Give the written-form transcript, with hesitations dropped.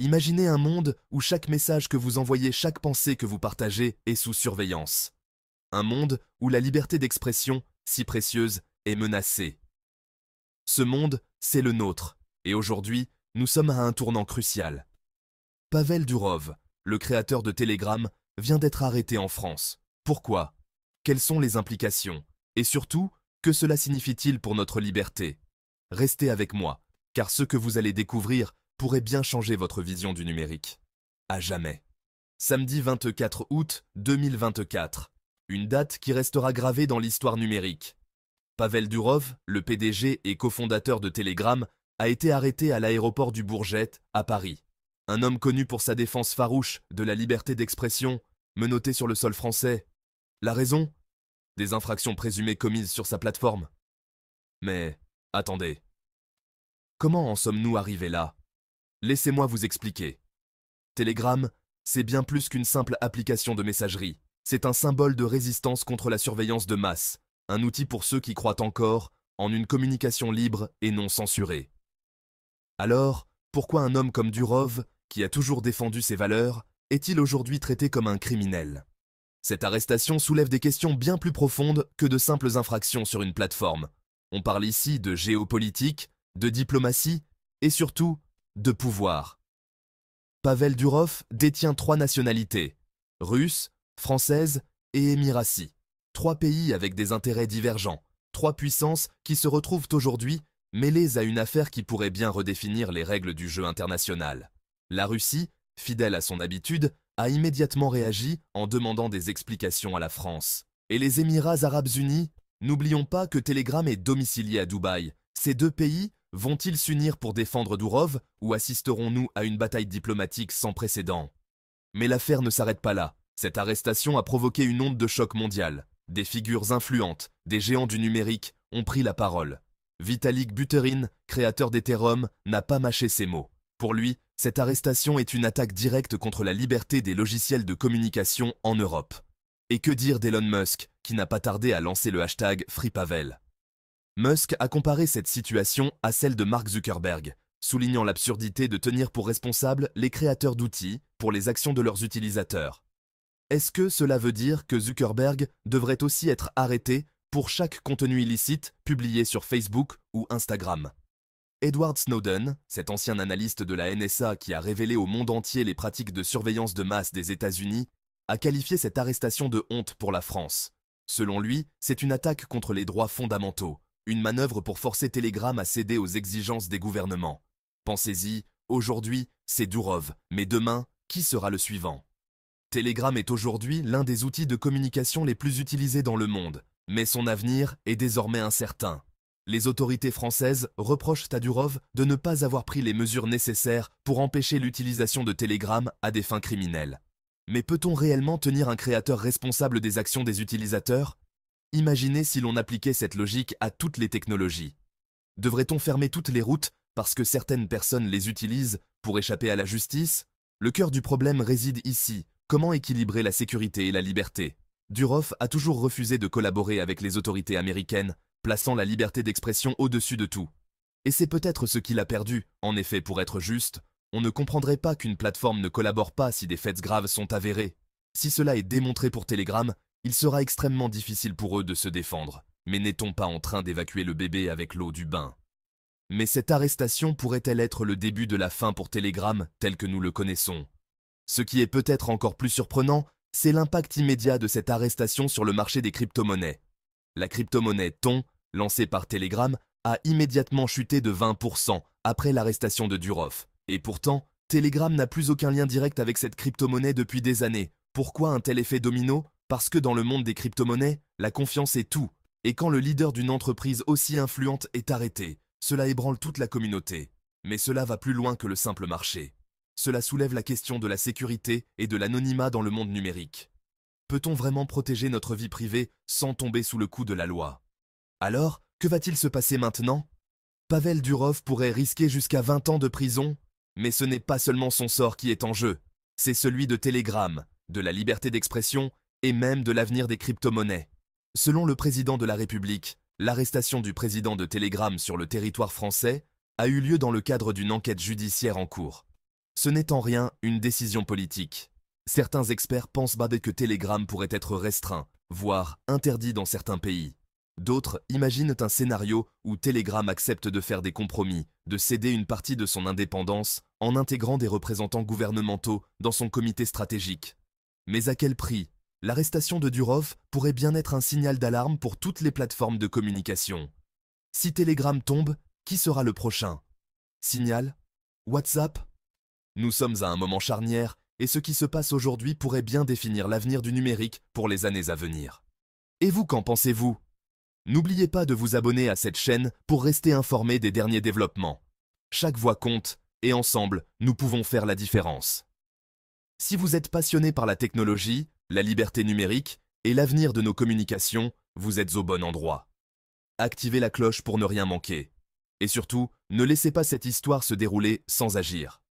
Imaginez un monde où chaque message que vous envoyez, chaque pensée que vous partagez est sous surveillance. Un monde où la liberté d'expression, si précieuse, est menacée. Ce monde, c'est le nôtre, et aujourd'hui, nous sommes à un tournant crucial. Pavel Durov, le créateur de Telegram, vient d'être arrêté en France. Pourquoi? Quelles sont les implications? Et surtout, que cela signifie-t-il pour notre liberté? Restez avec moi, car ce que vous allez découvrir pourrait bien changer votre vision du numérique. À jamais. Samedi 24 août 2024. Une date qui restera gravée dans l'histoire numérique. Pavel Durov, le PDG et cofondateur de Telegram, a été arrêté à l'aéroport du Bourget, à Paris. Un homme connu pour sa défense farouche de la liberté d'expression, menotté sur le sol français. La raison? Des infractions présumées commises sur sa plateforme. Mais, attendez. Comment en sommes-nous arrivés là? Laissez-moi vous expliquer. Telegram, c'est bien plus qu'une simple application de messagerie. C'est un symbole de résistance contre la surveillance de masse, un outil pour ceux qui croient encore en une communication libre et non censurée. Alors, pourquoi un homme comme Durov, qui a toujours défendu ses valeurs, est-il aujourd'hui traité comme un criminel? Cette arrestation soulève des questions bien plus profondes que de simples infractions sur une plateforme. On parle ici de géopolitique, de diplomatie et surtout de pouvoir. Pavel Durov détient 3 nationalités, russe, française et émiratie. 3 pays avec des intérêts divergents, 3 puissances qui se retrouvent aujourd'hui mêlées à une affaire qui pourrait bien redéfinir les règles du jeu international. La Russie, fidèle à son habitude, a immédiatement réagi en demandant des explications à la France. Et les Émirats arabes unis? N'oublions pas que Telegram est domicilié à Dubaï. Ces 2 pays vont-ils s'unir pour défendre Durov ou assisterons-nous à une bataille diplomatique sans précédent? Mais l'affaire ne s'arrête pas là. Cette arrestation a provoqué une onde de choc mondial. Des figures influentes, des géants du numérique, ont pris la parole. Vitalik Buterin, créateur d'Ethereum, n'a pas mâché ses mots. Pour lui, cette arrestation est une attaque directe contre la liberté des logiciels de communication en Europe. Et que dire d'Elon Musk, qui n'a pas tardé à lancer le hashtag FreePavel? Musk a comparé cette situation à celle de Mark Zuckerberg, soulignant l'absurdité de tenir pour responsables les créateurs d'outils pour les actions de leurs utilisateurs. Est-ce que cela veut dire que Zuckerberg devrait aussi être arrêté pour chaque contenu illicite publié sur Facebook ou Instagram? Edward Snowden, cet ancien analyste de la NSA qui a révélé au monde entier les pratiques de surveillance de masse des États-Unis, a qualifié cette arrestation de honte pour la France. Selon lui, c'est une attaque contre les droits fondamentaux, une manœuvre pour forcer Telegram à céder aux exigences des gouvernements. Pensez-y, aujourd'hui, c'est Durov, mais demain, qui sera le suivant? Telegram est aujourd'hui l'un des outils de communication les plus utilisés dans le monde, mais son avenir est désormais incertain. Les autorités françaises reprochent à Durov de ne pas avoir pris les mesures nécessaires pour empêcher l'utilisation de Telegram à des fins criminelles. Mais peut-on réellement tenir un créateur responsable des actions des utilisateurs? Imaginez si l'on appliquait cette logique à toutes les technologies. Devrait-on fermer toutes les routes parce que certaines personnes les utilisent pour échapper à la justice? Le cœur du problème réside ici. Comment équilibrer la sécurité et la liberté? Durov a toujours refusé de collaborer avec les autorités américaines, plaçant la liberté d'expression au-dessus de tout. Et c'est peut-être ce qu'il a perdu. En effet, pour être juste, on ne comprendrait pas qu'une plateforme ne collabore pas si des faits graves sont avérés. Si cela est démontré pour Telegram, il sera extrêmement difficile pour eux de se défendre. Mais n'est-on pas en train d'évacuer le bébé avec l'eau du bain? Mais cette arrestation pourrait-elle être le début de la fin pour Telegram tel que nous le connaissons? Ce qui est peut-être encore plus surprenant, c'est l'impact immédiat de cette arrestation sur le marché des crypto-monnaies. La crypto-monnaie TON, lancée par Telegram, a immédiatement chuté de 20% après l'arrestation de Durov. Et pourtant, Telegram n'a plus aucun lien direct avec cette crypto-monnaie depuis des années. Pourquoi un tel effet domino? Parce que dans le monde des crypto-monnaies, la confiance est tout. Et quand le leader d'une entreprise aussi influente est arrêté, cela ébranle toute la communauté. Mais cela va plus loin que le simple marché. Cela soulève la question de la sécurité et de l'anonymat dans le monde numérique. Peut-on vraiment protéger notre vie privée sans tomber sous le coup de la loi? Alors, que va-t-il se passer maintenant? Pavel Durov pourrait risquer jusqu'à 20 ans de prison, mais ce n'est pas seulement son sort qui est en jeu, c'est celui de Telegram, de la liberté d'expression et même de l'avenir des crypto-monnaies. Selon le président de la République, l'arrestation du président de Telegram sur le territoire français a eu lieu dans le cadre d'une enquête judiciaire en cours. Ce n'est en rien une décision politique. Certains experts pensent que Telegram pourrait être restreint, voire interdit dans certains pays. D'autres imaginent un scénario où Telegram accepte de faire des compromis, de céder une partie de son indépendance en intégrant des représentants gouvernementaux dans son comité stratégique. Mais à quel prix? L'arrestation de Durov pourrait bien être un signal d'alarme pour toutes les plateformes de communication. Si Telegram tombe, qui sera le prochain? Signal? WhatsApp? Nous sommes à un moment charnière et ce qui se passe aujourd'hui pourrait bien définir l'avenir du numérique pour les années à venir. Et vous, qu'en pensez-vous? N'oubliez pas de vous abonner à cette chaîne pour rester informé des derniers développements. Chaque voix compte et ensemble, nous pouvons faire la différence. Si vous êtes passionné par la technologie, la liberté numérique et l'avenir de nos communications, vous êtes au bon endroit. Activez la cloche pour ne rien manquer. Et surtout, ne laissez pas cette histoire se dérouler sans agir.